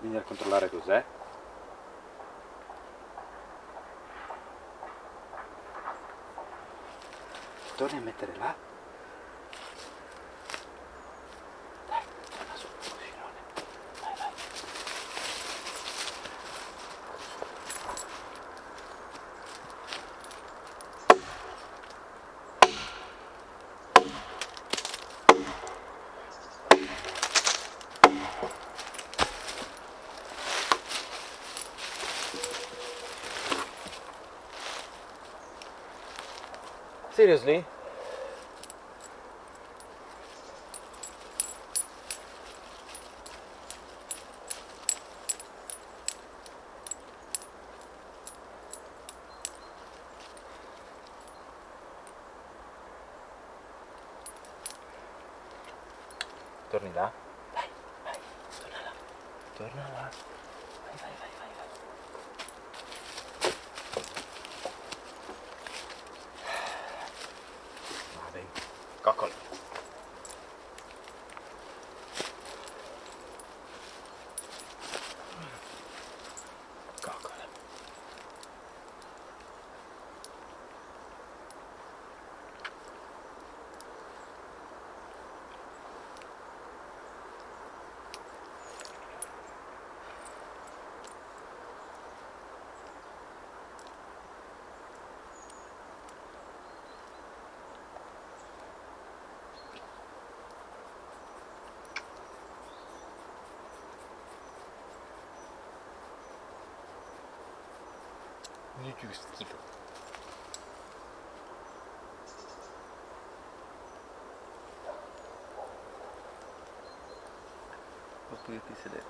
Vieni a controllare cos'è. Torni a mettere là. Dai, torna sul cuscinone. Vai, vai. Seriously? Torni là. Vai, vai, torna là. Torna là. Vai, vai, vai, vai, vai. Va bene. Coccolo. Coccolo. Che schifo. Puoi sedere.